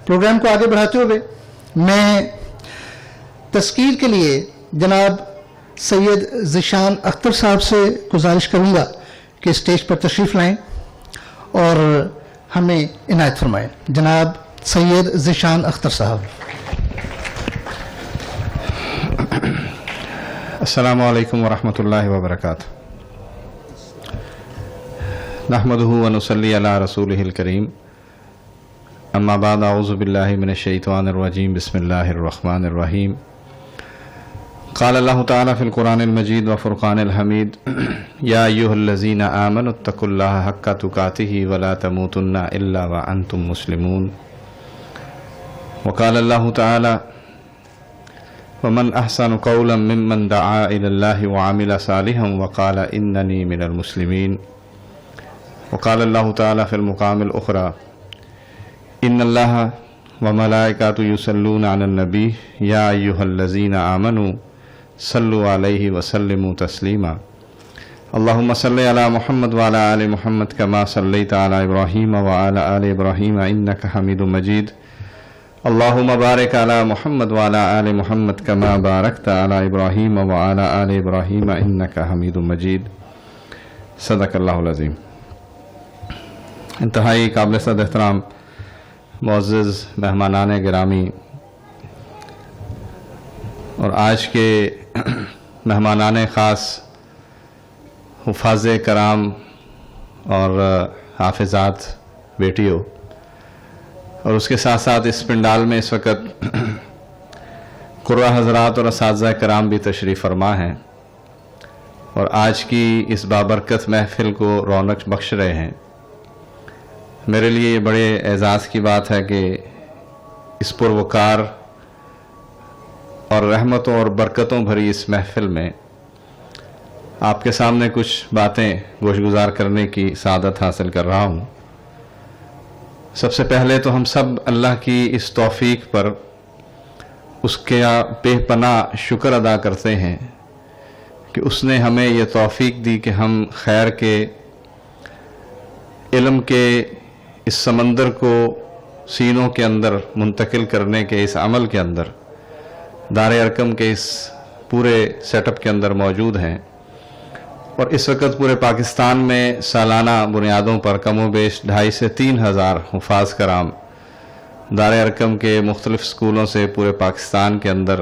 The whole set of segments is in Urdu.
پروگرام کو آگے بڑھاتے ہوئے میں تذکیر کے لیے جناب سید ذیشان اختر صاحب سے گزارش کروں گا کہ اسٹیج پر تشریف لائیں اور ہمیں عنایت فرمائیں. جناب سید ذیشان اختر صاحب. السلام علیکم ورحمۃ اللہ وبرکاتہ. نحمدہ ونصلی علی رسولہ الکریم. اما بعد اعوذ باللہ من الشیطان الرجیم. بسم اللہ الرحمن الرحیم. قال اللہ تعالی فی القرآن المجید وفرقان الحمید. یا ایہا الذین آمنوا اتقوا اللہ حق تقاتہ ولا تموتن الا وانتم مسلمون. وقال اللہ تعالی ومن احسن قولا ممن دعا الى اللہ وعمل صالحا وقال اننی من المسلمین. وقال اللہ تعالی فی المقام الاخری ان اللہ وملائکۃہ یصلون علی النبی یا ایہا الذین آمنوا صلوا علیہ وسلموا تسلیما. اللہم صلی علی محمد وعلی آل محمد کما صلیت علی ابراہیم وعلی آل ابراہیم انک حمید مجید. اللہم بارک علی محمد وعلی آل محمد کما بارکت علی ابراہیم وعلی آل ابراہیم انک حمید مجید. صدق اللہ العظیم. انتہائی قابل صد احترام معزز مہمانان گرامی اور آج کے مہمانان خاص حفاظ کرام اور حافظات بیٹیوں، اور اس کے ساتھ ساتھ اس پنڈال میں اس وقت قرہ حضرات اور اساتذہ کرام بھی تشریف فرما ہیں اور آج کی اس بابرکت محفل کو رونق بخش رہے ہیں. میرے لیے یہ بڑے اعزاز کی بات ہے کہ اس پروقار اور رحمتوں اور برکتوں بھری اس محفل میں آپ کے سامنے کچھ باتیں گوش گزار کرنے کی سعادت حاصل کر رہا ہوں. سب سے پہلے تو ہم سب اللہ کی اس توفیق پر اس کے بے پناہ شکر ادا کرتے ہیں کہ اس نے ہمیں یہ توفیق دی کہ ہم خیر کے، علم کے اس سمندر کو سینوں کے اندر منتقل کرنے کے اس عمل کے اندر دار ارقم کے اس پورے سیٹ اپ کے اندر موجود ہیں. اور اس وقت پورے پاکستان میں سالانہ بنیادوں پر کم و بیش 2,500 سے 3,000 حفاظ کرام دار ارقم کے مختلف اسکولوں سے پورے پاکستان کے اندر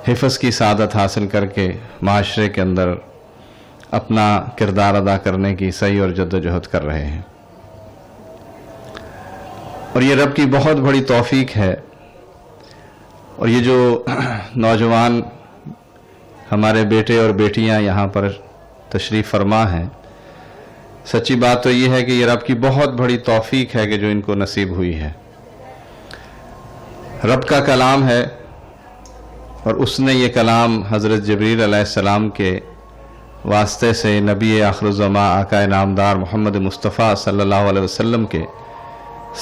حفظ کی سعادت حاصل کر کے معاشرے کے اندر اپنا کردار ادا کرنے کی صحیح اور جد و جہد کر رہے ہیں. اور یہ رب کی بہت بڑی توفیق ہے. اور یہ جو نوجوان ہمارے بیٹے اور بیٹیاں یہاں پر تشریف فرما ہیں، سچی بات تو یہ ہے کہ یہ رب کی بہت بڑی توفیق ہے کہ جو ان کو نصیب ہوئی ہے. رب کا کلام ہے اور اس نے یہ کلام حضرت جبریل علیہ السلام کے واسطے سے نبی آخر الزماں آقا نامدار محمد مصطفیٰ صلی اللہ علیہ وسلم کے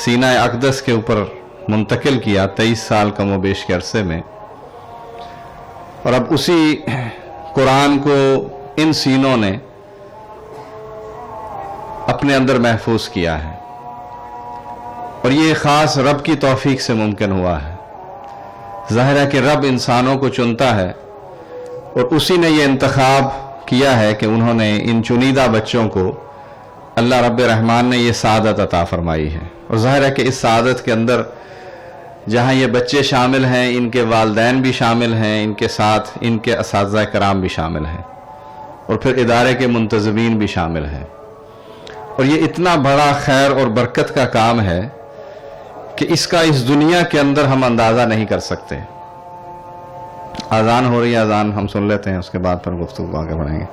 سینہ اقدس کے اوپر منتقل کیا 23 سال کم و بیش کے عرصے میں. اور اب اسی قرآن کو ان سینوں نے اپنے اندر محفوظ کیا ہے اور یہ خاص رب کی توفیق سے ممکن ہوا ہے. ظاہر ہے کہ رب انسانوں کو چنتا ہے اور اسی نے یہ انتخاب کیا ہے کہ انہوں نے ان چنیدہ بچوں کو اللہ رب رحمان نے یہ سعادت عطا فرمائی ہے. اور ظاہر ہے کہ اس سعادت کے اندر جہاں یہ بچے شامل ہیں، ان کے والدین بھی شامل ہیں، ان کے ساتھ ان کے اساتذہ کرام بھی شامل ہیں اور پھر ادارے کے منتظمین بھی شامل ہیں. اور یہ اتنا بڑا خیر اور برکت کا کام ہے کہ اس کا اس دنیا کے اندر ہم اندازہ نہیں کر سکتے. اذان ہو رہی ہے، اذان ہم سن لیتے ہیں، اس کے بعد پھر گفتگو آگے بڑھیں گے.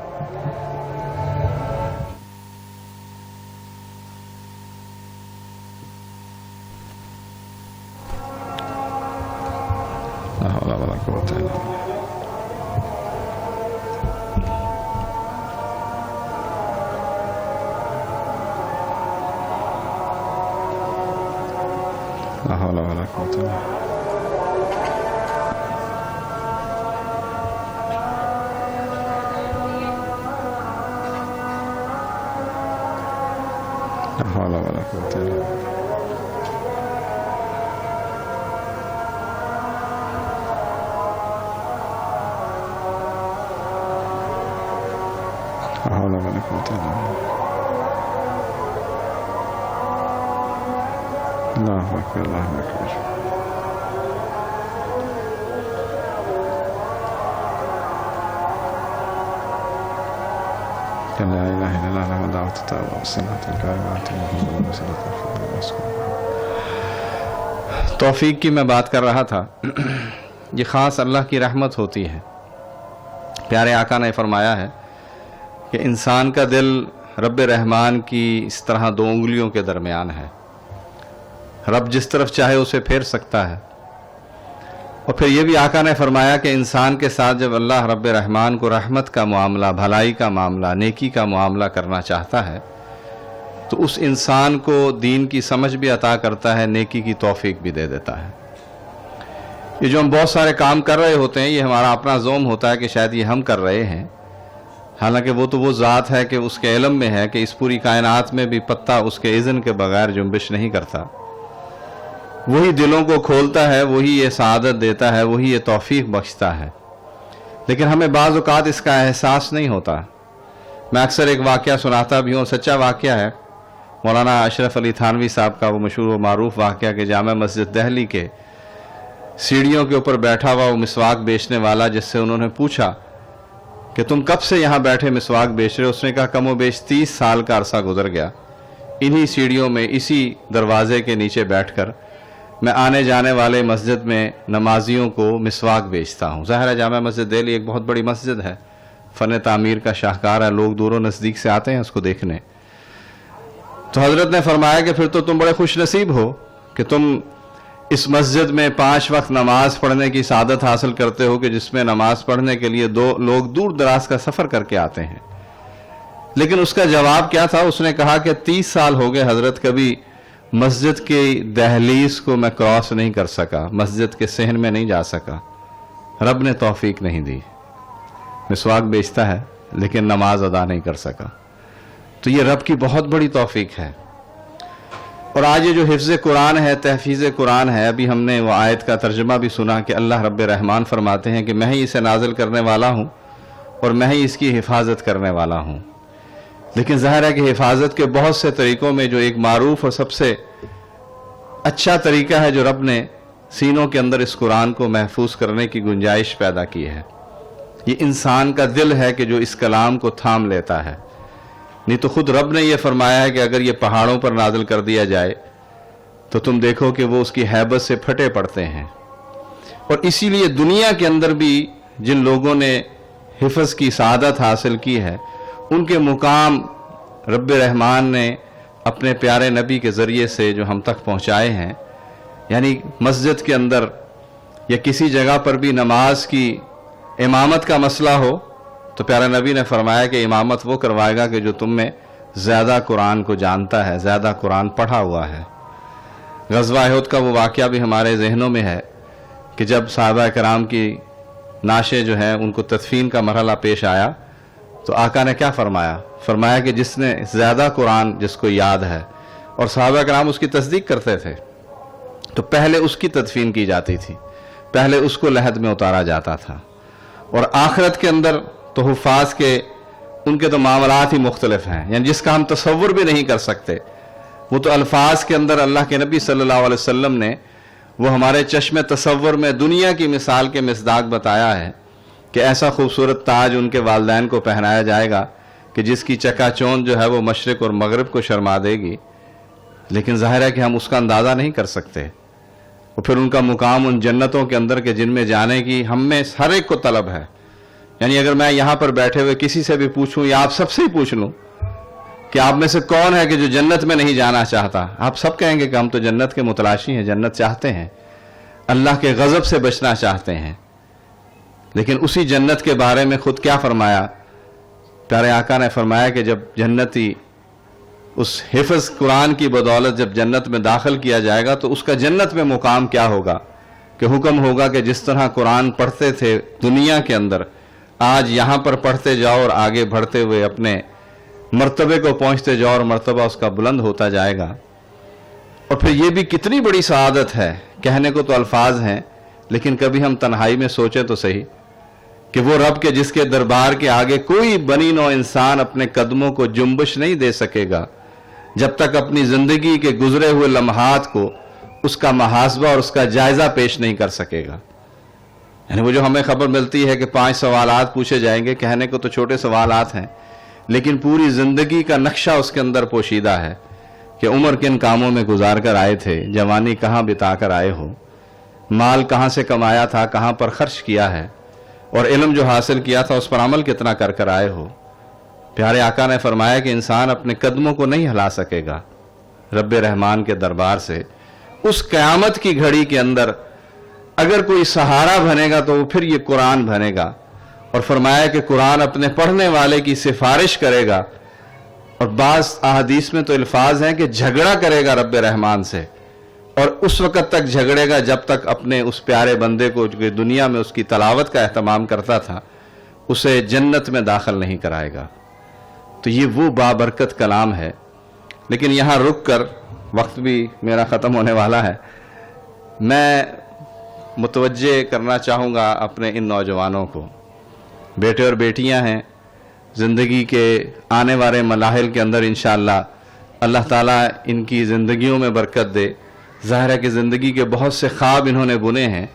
حول ولا قوة إلا بالله. اللہ اکبر اللہ اکبر. لا الہ الا اللہ محمد دعوت التوبہ والصلاۃ القائمۃ محمد رسول اللہ. توفیق کی میں بات کر رہا تھا. یہ خاص اللہ کی رحمت ہوتی ہے. پیارے آقا نے فرمایا ہے کہ انسان کا دل رب رحمان کی اس طرح دو انگلیوں کے درمیان ہے. رب جس طرف چاہے اسے پھیر سکتا ہے. اور پھر یہ بھی آقا نے فرمایا کہ انسان کے ساتھ جب اللہ رب رحمان کو رحمت کا معاملہ، بھلائی کا معاملہ، نیکی کا معاملہ کرنا چاہتا ہے تو اس انسان کو دین کی سمجھ بھی عطا کرتا ہے، نیکی کی توفیق بھی دے دیتا ہے. یہ جو ہم بہت سارے کام کر رہے ہوتے ہیں، یہ ہمارا اپنا زوم ہوتا ہے کہ شاید یہ ہم کر رہے ہیں، حالانکہ وہ تو وہ ذات ہے کہ اس کے علم میں ہے کہ اس پوری کائنات میں بھی پتا اس کے اذن کے بغیر جنبش نہیں کرتا. وہی دلوں کو کھولتا ہے، وہی یہ سعادت دیتا ہے، وہی یہ توفیق بخشتا ہے. لیکن ہمیں بعض اوقات اس کا احساس نہیں ہوتا. میں اکثر ایک واقعہ سناتا بھی ہوں، سچا واقعہ ہے. مولانا اشرف علی تھانوی صاحب کا وہ مشہور و معروف واقعہ کہ جامع مسجد دہلی کے سیڑھیوں کے اوپر بیٹھا ہوا وہ مسواک بیچنے والا، جس سے انہوں نے پوچھا کہ تم کب سے یہاں بیٹھے مسواک بیچ رہے ہو؟ اس نے کہا کم و بیش 30 سال کا عرصہ گزر گیا انہی سیڑھیوں میں، اسی دروازے کے نیچے بیٹھ کر میں آنے جانے والے مسجد میں نمازیوں کو مسواک بیچتا ہوں. ظاہر ہے جامع مسجد دہلی ایک بہت بڑی مسجد ہے، فن تعمیر کا شاہکار ہے، لوگ دور و نزدیک سے آتے ہیں اس کو دیکھنے. تو حضرت نے فرمایا کہ پھر تو تم بڑے خوش نصیب ہو کہ تم اس مسجد میں 5 وقت نماز پڑھنے کی سعادت حاصل کرتے ہو، کہ جس میں نماز پڑھنے کے لیے لوگ دور دراز کا سفر کر کے آتے ہیں. لیکن اس کا جواب کیا تھا؟ اس نے کہا کہ 30 سال ہو گئے حضرت، کبھی مسجد کی دہلیز کو میں کراس نہیں کر سکا، مسجد کے صحن میں نہیں جا سکا. رب نے توفیق نہیں دی. مسواک بیچتا ہے لیکن نماز ادا نہیں کر سکا. تو یہ رب کی بہت بڑی توفیق ہے. اور آج یہ جو حفظ قرآن ہے، تحفیظ قرآن ہے، ابھی ہم نے وہ آیت کا ترجمہ بھی سنا کہ اللہ رب رحمان فرماتے ہیں کہ میں ہی اسے نازل کرنے والا ہوں اور میں ہی اس کی حفاظت کرنے والا ہوں. لیکن ظاہر ہے کہ حفاظت کے بہت سے طریقوں میں جو ایک معروف اور سب سے اچھا طریقہ ہے جو رب نے سینوں کے اندر اس قرآن کو محفوظ کرنے کی گنجائش پیدا کی ہے، یہ انسان کا دل ہے کہ جو اس کلام کو تھام لیتا ہے. نہیں تو خود رب نے یہ فرمایا ہے کہ اگر یہ پہاڑوں پر نازل کر دیا جائے تو تم دیکھو کہ وہ اس کی ہیبت سے پھٹے پڑتے ہیں. اور اسی لیے دنیا کے اندر بھی جن لوگوں نے حفظ کی سعادت حاصل کی ہے، ان کے مقام رب رحمان نے اپنے پیارے نبی کے ذریعے سے جو ہم تک پہنچائے ہیں. یعنی مسجد کے اندر یا کسی جگہ پر بھی نماز کی امامت کا مسئلہ ہو تو پیارے نبی نے فرمایا کہ امامت وہ کروائے گا کہ جو تم میں زیادہ قرآن کو جانتا ہے، زیادہ قرآن پڑھا ہوا ہے. غزوہ احد کا وہ واقعہ بھی ہمارے ذہنوں میں ہے کہ جب صحابہ کرام کی نعشیں جو ہیں ان کو تدفین کا مرحلہ پیش آیا تو آقا نے کیا فرمایا کہ جس نے زیادہ قرآن جس کو یاد ہے، اور صحابہ کرام اس کی تصدیق کرتے تھے، تو پہلے اس کی تدفین کی جاتی تھی، پہلے اس کو لحد میں اتارا جاتا تھا. اور آخرت کے اندر تو حفاظ کے ان کے تو معاملات ہی مختلف ہیں، یعنی جس کا ہم تصور بھی نہیں کر سکتے. وہ تو الفاظ کے اندر اللہ کے نبی صلی اللہ علیہ وسلم نے وہ ہمارے چشم تصور میں دنیا کی مثال کے مصداق بتایا ہے کہ ایسا خوبصورت تاج ان کے والدین کو پہنایا جائے گا کہ جس کی چکا چوند جو ہے وہ مشرق اور مغرب کو شرما دے گی. لیکن ظاہر ہے کہ ہم اس کا اندازہ نہیں کر سکتے. اور پھر ان کا مقام ان جنتوں کے اندر کہ جن میں جانے کی ہم میں ہر ایک کو طلب ہے. یعنی اگر میں یہاں پر بیٹھے ہوئے کسی سے بھی پوچھوں یا آپ سب سے ہی پوچھ لوں کہ آپ میں سے کون ہے کہ جو جنت میں نہیں جانا چاہتا، آپ سب کہیں گے کہ ہم تو جنت کے متلاشی ہیں، جنت چاہتے ہیں، اللہ کے غضب سے بچنا چاہتے ہیں. لیکن اسی جنت کے بارے میں خود کیا فرمایا؟ پیارے آقا نے فرمایا کہ جب جنتی اس حفظ قرآن کی بدولت جب جنت میں داخل کیا جائے گا تو اس کا جنت میں مقام کیا ہوگا کہ حکم ہوگا کہ جس طرح قرآن پڑھتے تھے دنیا کے اندر، آج یہاں پر پڑھتے جاؤ اور آگے بڑھتے ہوئے اپنے مرتبے کو پہنچتے جاؤ اور مرتبہ اس کا بلند ہوتا جائے گا. اور پھر یہ بھی کتنی بڑی سعادت ہے، کہنے کو تو الفاظ ہیں لیکن کبھی ہم تنہائی میں سوچیں تو صحیح کہ وہ رب کے جس کے دربار کے آگے کوئی بنی نوع انسان اپنے قدموں کو جنبش نہیں دے سکے گا جب تک اپنی زندگی کے گزرے ہوئے لمحات کو اس کا محاسبہ اور اس کا جائزہ پیش نہیں کر سکے گا. یعنی وہ جو ہمیں خبر ملتی ہے کہ 5 سوالات پوچھے جائیں گے، کہنے کو تو چھوٹے سوالات ہیں لیکن پوری زندگی کا نقشہ اس کے اندر پوشیدہ ہے کہ عمر کن کاموں میں گزار کر آئے تھے، جوانی کہاں بتا کر آئے ہو، مال کہاں سے کمایا تھا، کہاں پر خرچ کیا ہے، اور علم جو حاصل کیا تھا اس پر عمل کتنا کر آئے ہو. پیارے آقا نے فرمایا کہ انسان اپنے قدموں کو نہیں ہلا سکے گا رب رحمان کے دربار سے. اس قیامت کی گھڑی کے اندر اگر کوئی سہارا بنے گا تو وہ پھر یہ قرآن بنے گا. اور فرمایا کہ قرآن اپنے پڑھنے والے کی سفارش کرے گا. اور بعض احادیث میں تو الفاظ ہیں کہ جھگڑا کرے گا رب رحمان سے، اور اس وقت تک جھگڑے گا جب تک اپنے اس پیارے بندے کو جو دنیا میں اس کی تلاوت کا اہتمام کرتا تھا اسے جنت میں داخل نہیں کرائے گا. تو یہ وہ بابرکت کلام ہے. لیکن یہاں رک کر، وقت بھی میرا ختم ہونے والا ہے، میں متوجہ کرنا چاہوں گا اپنے ان نوجوانوں کو. بیٹے اور بیٹیاں ہیں، زندگی کے آنے والے مراحل کے اندر انشاءاللہ اللہ تعالیٰ ان کی زندگیوں میں برکت دے. ظاہر ہے کہ زندگی کے بہت سے خواب انہوں نے بنے ہیں،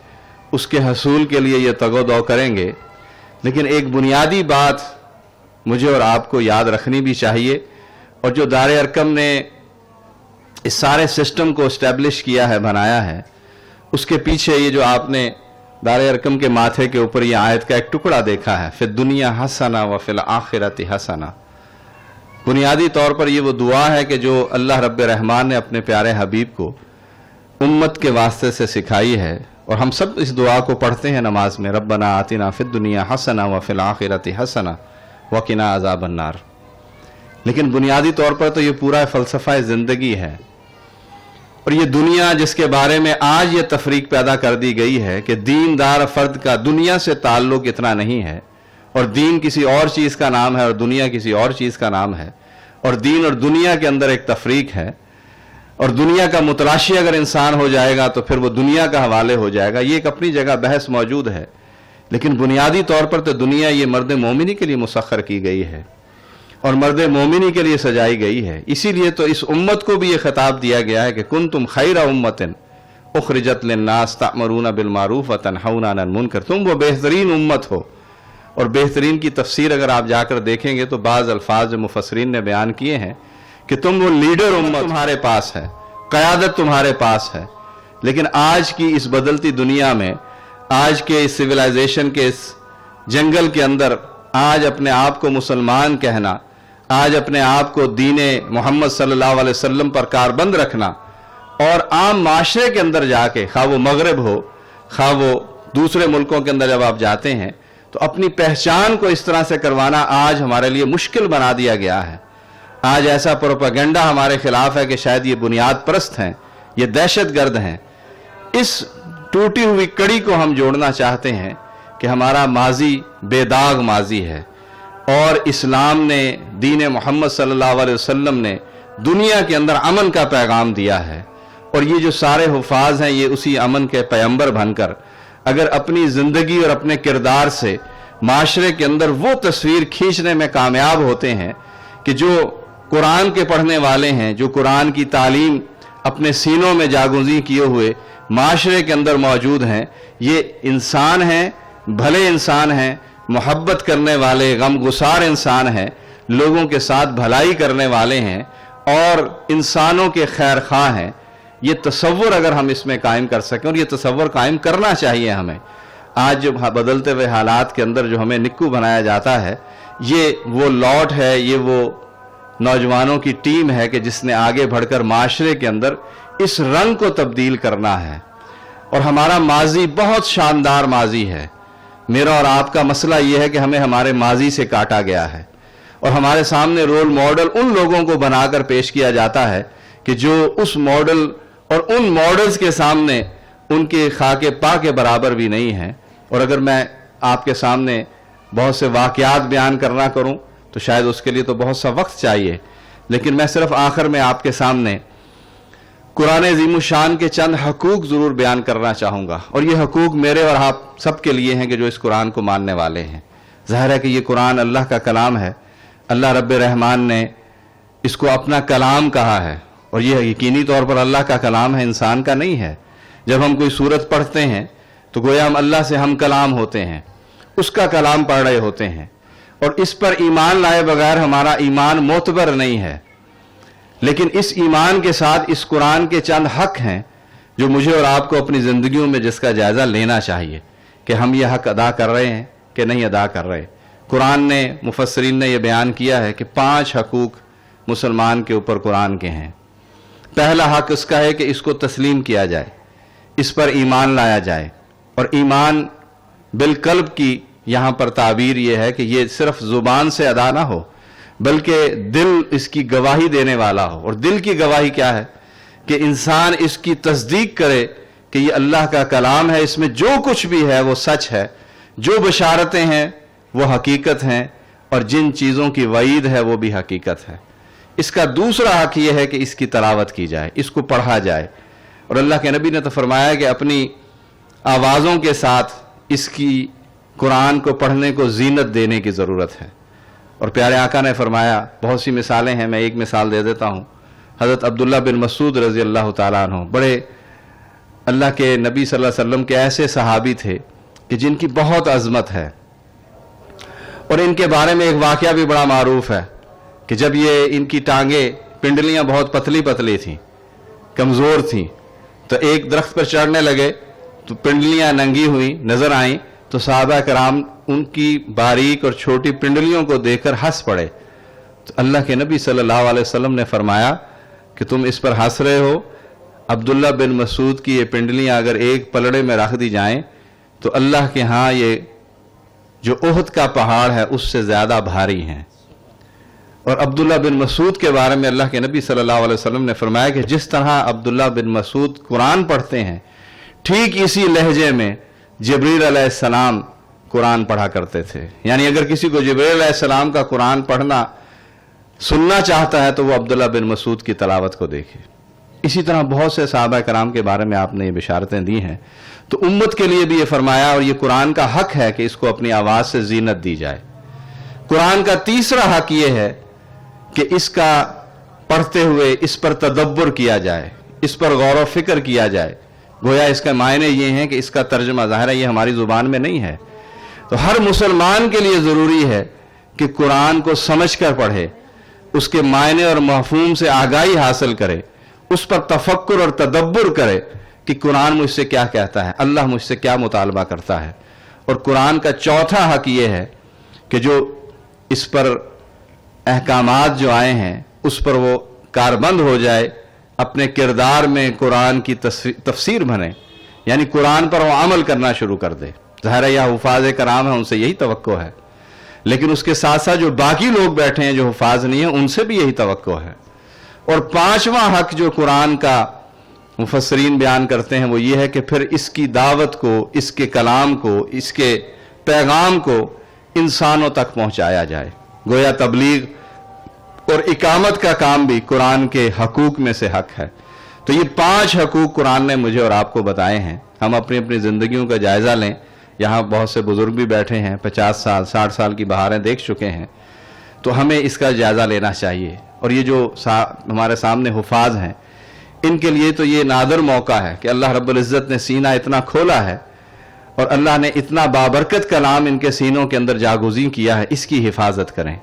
اس کے حصول کے لیے یہ تگ و دو کریں گے. لیکن ایک بنیادی بات مجھے اور آپ کو یاد رکھنی بھی چاہیے، اور جو دار ارقم نے اس سارے سسٹم کو اسٹیبلش کیا ہے، بنایا ہے، اس کے پیچھے یہ جو آپ نے دار ارقم کے ماتھے کے اوپر یہ آیت کا ایک ٹکڑا دیکھا ہے، فی الدنیا حسنہ وفی الآخرۃ حسنہ. بنیادی طور پر یہ وہ دعا ہے کہ جو اللہ رب رحمان نے اپنے پیارے حبیب کو امت کے واسطے سے سکھائی ہے، اور ہم سب اس دعا کو پڑھتے ہیں نماز میں، ربنا آتنا فی الدنیا حسنہ وفی الآخرۃ حسنہ وقنا عذاب النار. لیکن بنیادی طور پر تو یہ پورا فلسفہ زندگی ہے. اور یہ دنیا جس کے بارے میں آج یہ تفریق پیدا کر دی گئی ہے کہ دیندار فرد کا دنیا سے تعلق اتنا نہیں ہے، اور دین کسی اور چیز کا نام ہے اور دنیا کسی اور چیز کا نام ہے، اور دین اور دنیا کے اندر ایک تفریق ہے، اور دنیا کا متلاشی اگر انسان ہو جائے گا تو پھر وہ دنیا کا حوالے ہو جائے گا. یہ ایک اپنی جگہ بحث موجود ہے، لیکن بنیادی طور پر تو دنیا یہ مرد مومنی کے لیے مسخر کی گئی ہے اور مرد مومنی کے لیے سجائی گئی ہے. اسی لیے تو اس امت کو بھی یہ خطاب دیا گیا ہے کہ کنتم خیر امۃ اخرجت للناس تأمرون بالمعروف وتنہون عن المنکر. تم وہ بہترین امت ہو. اور بہترین کی تفسیر اگر آپ جا کر دیکھیں گے تو بعض الفاظ جو مفسرین نے بیان کیے ہیں کہ تم وہ لیڈر امت تمہارے پاس ہے، قیادت تمہارے پاس ہے. لیکن آج کی اس بدلتی دنیا میں، آج کے اس سویلائزیشن کے اس جنگل کے اندر، آج اپنے آپ کو مسلمان کہنا، آج اپنے آپ کو دین محمد صلی اللہ علیہ وسلم پر کاربند رکھنا، اور عام معاشرے کے اندر جا کے، خواہ وہ مغرب ہو خواہ وہ دوسرے ملکوں کے اندر جب آپ جاتے ہیں تو اپنی پہچان کو اس طرح سے کروانا آج ہمارے لیے مشکل بنا دیا گیا ہے. آج ایسا پروپیگنڈا ہمارے خلاف ہے کہ شاید یہ بنیاد پرست ہیں، یہ دہشت گرد ہیں. اس ٹوٹی ہوئی کڑی کو ہم جوڑنا چاہتے ہیں کہ ہمارا ماضی بے داغ ماضی ہے، اور اسلام نے، دین محمد صلی اللہ علیہ وسلم نے دنیا کے اندر امن کا پیغام دیا ہے. اور یہ جو سارے حفاظ ہیں یہ اسی امن کے پیمبر بن کر اگر اپنی زندگی اور اپنے کردار سے معاشرے کے اندر وہ تصویر کھینچنے میں کامیاب ہوتے ہیں کہ جو قرآن کے پڑھنے والے ہیں، جو قرآن کی تعلیم اپنے سینوں میں جاگزیں کیے ہوئے معاشرے کے اندر موجود ہیں، یہ انسان ہیں، بھلے انسان ہیں، محبت کرنے والے، غم گسار انسان ہیں، لوگوں کے ساتھ بھلائی کرنے والے ہیں اور انسانوں کے خیر خواہ ہیں. یہ تصور اگر ہم اس میں قائم کر سکیں، اور یہ تصور قائم کرنا چاہیے ہمیں. آج جو بدلتے ہوئے حالات کے اندر جو ہمیں نکو بنایا جاتا ہے، یہ وہ لاٹ ہے، یہ وہ نوجوانوں کی ٹیم ہے کہ جس نے آگے بڑھ کر معاشرے کے اندر اس رنگ کو تبدیل کرنا ہے. اور ہمارا ماضی بہت شاندار ماضی ہے. میرا اور آپ کا مسئلہ یہ ہے کہ ہمیں ہمارے ماضی سے کاٹا گیا ہے، اور ہمارے سامنے رول ماڈل ان لوگوں کو بنا کر پیش کیا جاتا ہے کہ جو اس ماڈل اور ان ماڈلز کے سامنے ان کے خاک پا کے برابر بھی نہیں ہیں. اور اگر میں آپ کے سامنے بہت سے واقعات بیان کرنا کروں تو شاید اس کے لیے تو بہت سا وقت چاہیے، لیکن میں صرف آخر میں آپ کے سامنے قرآن عظیم الشان کے چند حقوق ضرور بیان کرنا چاہوں گا، اور یہ حقوق میرے اور آپ سب کے لیے ہیں کہ جو اس قرآن کو ماننے والے ہیں۔ ظاہر ہے کہ یہ قرآن اللہ کا کلام ہے، اللہ رب رحمان نے اس کو اپنا کلام کہا ہے، اور یہ یقینی طور پر اللہ کا کلام ہے، انسان کا نہیں ہے۔ جب ہم کوئی سورت پڑھتے ہیں تو گویا ہم اللہ سے ہم کلام ہوتے ہیں، اس کا کلام پڑھ رہے ہوتے ہیں، اور اس پر ایمان لائے بغیر ہمارا ایمان معتبر نہیں ہے۔ لیکن اس ایمان کے ساتھ اس قرآن کے چند حق ہیں جو مجھے اور آپ کو اپنی زندگیوں میں جس کا جائزہ لینا چاہیے کہ ہم یہ حق ادا کر رہے ہیں کہ نہیں ادا کر رہے۔ قرآن نے، مفسرین نے یہ بیان کیا ہے کہ 5 حقوق مسلمان کے اوپر قرآن کے ہیں۔ پہلا حق اس کا ہے کہ اس کو تسلیم کیا جائے، اس پر ایمان لایا جائے، اور ایمان بالقلب کی یہاں پر تعبیر یہ ہے کہ یہ صرف زبان سے ادا نہ ہو بلکہ دل اس کی گواہی دینے والا ہو۔ اور دل کی گواہی کیا ہے؟ کہ انسان اس کی تصدیق کرے کہ یہ اللہ کا کلام ہے، اس میں جو کچھ بھی ہے وہ سچ ہے، جو بشارتیں ہیں وہ حقیقت ہیں، اور جن چیزوں کی وعید ہے وہ بھی حقیقت ہے۔ اس کا دوسرا حق یہ ہے کہ اس کی تلاوت کی جائے، اس کو پڑھا جائے، اور اللہ کے نبی نے تو فرمایا کہ اپنی آوازوں کے ساتھ اس کی قرآن کو پڑھنے کو زینت دینے کی ضرورت ہے۔ اور پیارے آقا نے فرمایا، بہت سی مثالیں ہیں، میں ایک مثال دے دیتا ہوں۔ حضرت عبداللہ بن مسعود رضی اللہ تعالیٰ عنہ بڑے اللہ کے نبی صلی اللہ علیہ وسلم کے ایسے صحابی تھے کہ جن کی بہت عظمت ہے، اور ان کے بارے میں ایک واقعہ بھی بڑا معروف ہے کہ جب یہ ان کی ٹانگیں، پنڈلیاں بہت پتلی پتلی تھیں، کمزور تھیں، تو ایک درخت پر چڑھنے لگے تو پنڈلیاں ننگی ہوئیں نظر آئیں، تو صحابہ کرام ان کی باریک اور چھوٹی پنڈلیوں کو دیکھ کر ہنس پڑے۔ تو اللہ کے نبی صلی اللہ علیہ وسلم نے فرمایا کہ تم اس پر ہنس رہے ہو، عبداللہ بن مسعود کی یہ پنڈلیاں اگر ایک پلڑے میں رکھ دی جائیں تو اللہ کے ہاں یہ جو احد کا پہاڑ ہے اس سے زیادہ بھاری ہیں۔ اور عبداللہ بن مسعود کے بارے میں اللہ کے نبی صلی اللہ علیہ وسلم نے فرمایا کہ جس طرح عبداللہ بن مسعود قرآن پڑھتے ہیں، ٹھیک اسی لہجے میں جبریل علیہ السلام قرآن پڑھا کرتے تھے۔ یعنی اگر کسی کو جبریل علیہ السلام کا قرآن پڑھنا سننا چاہتا ہے تو وہ عبداللہ بن مسعود کی تلاوت کو دیکھے۔ اسی طرح بہت سے صحابہ کرام کے بارے میں آپ نے یہ بشارتیں دی ہیں، تو امت کے لیے بھی یہ فرمایا، اور یہ قرآن کا حق ہے کہ اس کو اپنی آواز سے زینت دی جائے۔ قرآن کا تیسرا حق یہ ہے کہ اس کا پڑھتے ہوئے اس پر تدبر کیا جائے، اس پر غور و فکر کیا جائے۔ گویا اس کا معنی یہ ہے کہ اس کا ترجمہ ظاہر ہے یہ ہماری زبان میں نہیں ہے، تو ہر مسلمان کے لیے ضروری ہے کہ قرآن کو سمجھ کر پڑھے، اس کے معنی اور مفہوم سے آگاہی حاصل کرے، اس پر تفکر اور تدبر کرے کہ قرآن مجھ سے کیا کہتا ہے، اللہ مجھ سے کیا مطالبہ کرتا ہے۔ اور قرآن کا چوتھا حق یہ ہے کہ جو اس پر احکامات جو آئے ہیں اس پر وہ کاربند ہو جائے، اپنے کردار میں قرآن کی تفسیر بنے، یعنی قرآن پر وہ عمل کرنا شروع کر دے۔ ظاہر ہے یہ حفاظ کرام ہیں، ان سے یہی توقع ہے، لیکن اس کے ساتھ ساتھ جو باقی لوگ بیٹھے ہیں جو حفاظ نہیں ہیں ان سے بھی یہی توقع ہے۔ اور پانچواں حق جو قرآن کا مفسرین بیان کرتے ہیں وہ یہ ہے کہ پھر اس کی دعوت کو، اس کے کلام کو، اس کے پیغام کو انسانوں تک پہنچایا جائے۔ گویا تبلیغ اور اقامت کا کام بھی قرآن کے حقوق میں سے حق ہے۔ تو یہ 5 حقوق قرآن نے مجھے اور آپ کو بتائے ہیں۔ ہم اپنی اپنی زندگیوں کا جائزہ لیں۔ یہاں بہت سے بزرگ بھی بیٹھے ہیں، 50 سال 60 سال کی بہاریں دیکھ چکے ہیں، تو ہمیں اس کا جائزہ لینا چاہیے۔ اور یہ جو ہمارے سامنے حفاظ ہیں ان کے لیے تو یہ نادر موقع ہے کہ اللہ رب العزت نے سینہ اتنا کھولا ہے اور اللہ نے اتنا بابرکت کلام ان کے سینوں کے اندر جاگزین کیا ہے، اس کی حفاظت کریں۔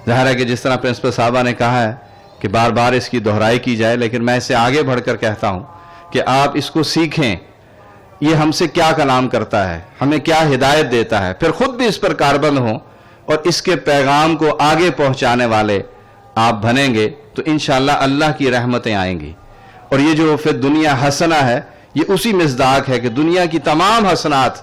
ظاہر ہے کہ جس طرح پرنسپل صاحبہ نے کہا ہے کہ بار بار اس کی دہرائی کی جائے، لیکن میں اس سے آگے بڑھ کر کہتا ہوں کہ آپ اس کو سیکھیں، یہ ہم سے کیا کلام کرتا ہے، ہمیں کیا ہدایت دیتا ہے، پھر خود بھی اس پر کاربند ہوں اور اس کے پیغام کو آگے پہنچانے والے آپ بنیں گے تو انشاءاللہ اللہ کی رحمتیں آئیں گی۔ اور یہ جو پھر دنیا حسنہ ہے یہ اسی مصداق ہے کہ دنیا کی تمام حسنات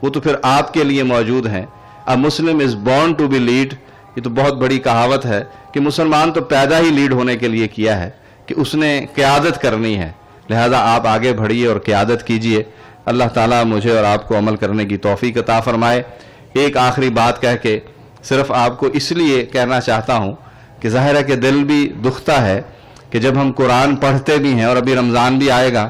وہ تو پھر آپ کے لیے موجود ہیں۔ A Muslim is born to be lead، یہ تو بہت بڑی کہاوت ہے کہ مسلمان تو پیدا ہی لیڈ ہونے کے لیے کیا ہے کہ اس نے قیادت کرنی ہے، لہذا آپ آگے بڑھیے اور قیادت کیجئے۔ اللہ تعالیٰ مجھے اور آپ کو عمل کرنے کی توفیق عطا فرمائے۔ ایک آخری بات کہہ کے صرف آپ کو اس لیے کہنا چاہتا ہوں کہ ظاہر ہے کہ دل بھی دکھتا ہے کہ جب ہم قرآن پڑھتے بھی ہیں، اور ابھی رمضان بھی آئے گا،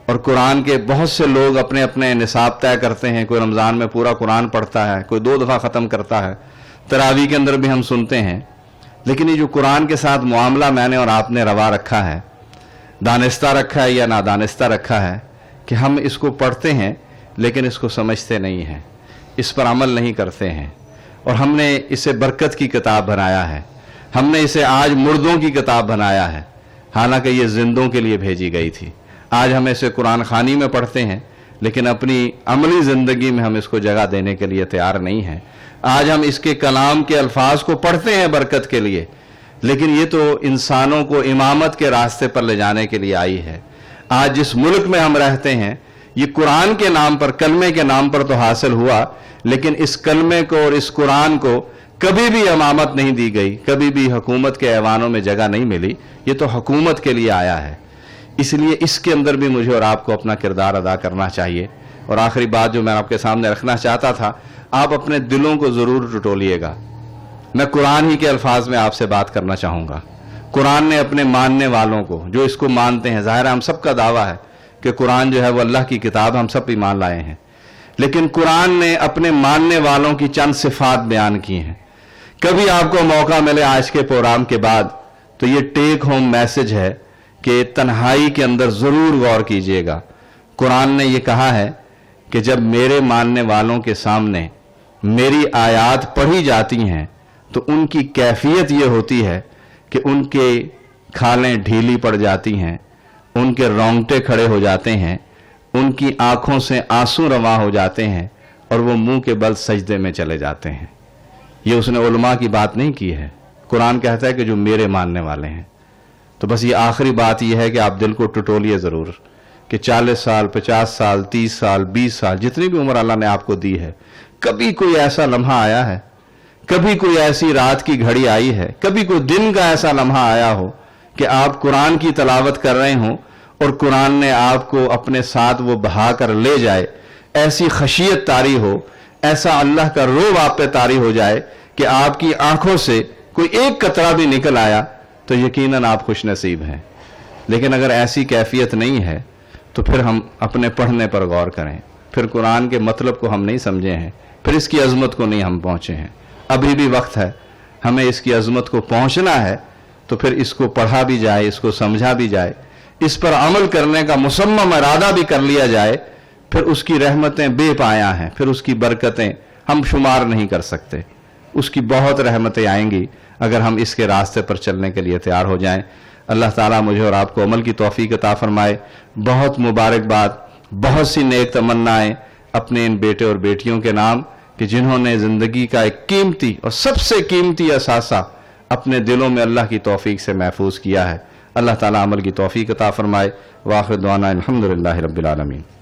اور قرآن کے بہت سے لوگ اپنے اپنے نصاب طے کرتے ہیں، کوئی رمضان میں پورا قرآن پڑھتا ہے، کوئی 2 دفعہ ختم کرتا ہے، تراویح کے اندر بھی ہم سنتے ہیں، لیکن یہ جو قرآن کے ساتھ معاملہ میں نے اور آپ نے روا رکھا ہے، دانستہ رکھا ہے یا نادانستہ رکھا ہے، کہ ہم اس کو پڑھتے ہیں لیکن اس کو سمجھتے نہیں ہیں، اس پر عمل نہیں کرتے ہیں، اور ہم نے اسے برکت کی کتاب بنایا ہے، ہم نے اسے آج مردوں کی کتاب بنایا ہے، حالانکہ یہ زندوں کے لیے بھیجی گئی تھی۔ آج ہم اسے قرآن خوانی میں پڑھتے ہیں لیکن اپنی عملی زندگی میں ہم اس کو جگہ دینے کے لیے تیار نہیں ہیں۔ آج ہم اس کے کلام کے الفاظ کو پڑھتے ہیں برکت کے لیے، لیکن یہ تو انسانوں کو امامت کے راستے پر لے جانے کے لیے آئی ہے۔ آج جس ملک میں ہم رہتے ہیں، یہ قرآن کے نام پر، کلمے کے نام پر تو حاصل ہوا، لیکن اس کلمے کو اور اس قرآن کو کبھی بھی امامت نہیں دی گئی، کبھی بھی حکومت کے ایوانوں میں جگہ نہیں ملی، یہ تو حکومت کے لیے آیا ہے۔ اس لیے اس کے اندر بھی مجھے اور آپ کو اپنا کردار ادا کرنا چاہیے۔ اور آخری بات جو میں آپ کے سامنے رکھنا چاہتا تھا، آپ اپنے دلوں کو ضرور ٹٹولیے گا۔ میں قرآن ہی کے الفاظ میں آپ سے بات کرنا چاہوں گا۔ قرآن نے اپنے ماننے والوں کو، جو اس کو مانتے ہیں، ظاہر ہے ہم سب کا دعویٰ ہے کہ قرآن جو ہے وہ اللہ کی کتاب، ہم سب ایمان لائے ہیں، لیکن قرآن نے اپنے ماننے والوں کی چند صفات بیان کی ہیں۔ کبھی آپ کو موقع ملے آج کے پروگرام کے بعد تو یہ ٹیک ہوم میسج ہے کہ تنہائی کے اندر ضرور غور کیجئے گا۔ قرآن نے یہ کہا ہے کہ جب میرے ماننے والوں کے سامنے میری آیات پڑھی جاتی ہیں تو ان کی کیفیت یہ ہوتی ہے کہ ان کے کھالیں ڈھیلی پڑ جاتی ہیں، ان کے رونگٹے کھڑے ہو جاتے ہیں، ان کی آنکھوں سے آنسو رواں ہو جاتے ہیں، اور وہ منہ کے بل سجدے میں چلے جاتے ہیں۔ یہ اس نے علماء کی بات نہیں کی ہے، قرآن کہتا ہے کہ جو میرے ماننے والے ہیں۔ تو بس یہ آخری بات یہ ہے کہ آپ دل کو ٹٹولیے ضرور، کہ 40 سال، 50 سال، 30 سال، 20 سال، جتنی بھی عمر اللہ نے آپ کو دی ہے، کبھی کوئی ایسا لمحہ آیا ہے، کبھی کوئی ایسی رات کی گھڑی آئی ہے، کبھی کوئی دن کا ایسا لمحہ آیا ہو کہ آپ قرآن کی تلاوت کر رہے ہوں اور قرآن نے آپ کو اپنے ساتھ وہ بہا کر لے جائے، ایسی خشیت طاری ہو، ایسا اللہ کا رعب آپ پہ طاری ہو جائے کہ آپ کی آنکھوں سے کوئی ایک قطرہ بھی نکل آیا تو یقیناً آپ خوش نصیب ہیں۔ لیکن اگر ایسی کیفیت نہیں ہے تو پھر ہم اپنے پڑھنے پر غور کریں، پھر قرآن کے مطلب کو ہم نہیں سمجھے ہیں، پھر اس کی عظمت کو نہیں ہم پہنچے ہیں۔ ابھی بھی وقت ہے، ہمیں اس کی عظمت کو پہنچنا ہے، تو پھر اس کو پڑھا بھی جائے، اس کو سمجھا بھی جائے، اس پر عمل کرنے کا مصمم ارادہ بھی کر لیا جائے، پھر اس کی رحمتیں بے پایا ہیں، پھر اس کی برکتیں ہم شمار نہیں کر سکتے۔ اس کی بہت رحمتیں آئیں گی اگر ہم اس کے راستے پر چلنے کے لیے تیار ہو جائیں۔ اللہ تعالیٰ مجھے اور آپ کو عمل کی توفیق عطا فرمائے۔ بہت مبارکباد، بہت سی نیک تمنائیں اپنے ان بیٹے اور بیٹیوں کے نام کہ جنہوں نے زندگی کا ایک قیمتی اور سب سے قیمتی اثاثہ اپنے دلوں میں اللہ کی توفیق سے محفوظ کیا ہے۔ اللہ تعالیٰ عمل کی توفیق عطا فرمائے۔ وآخر دعوانا الحمدللہ رب العالمین۔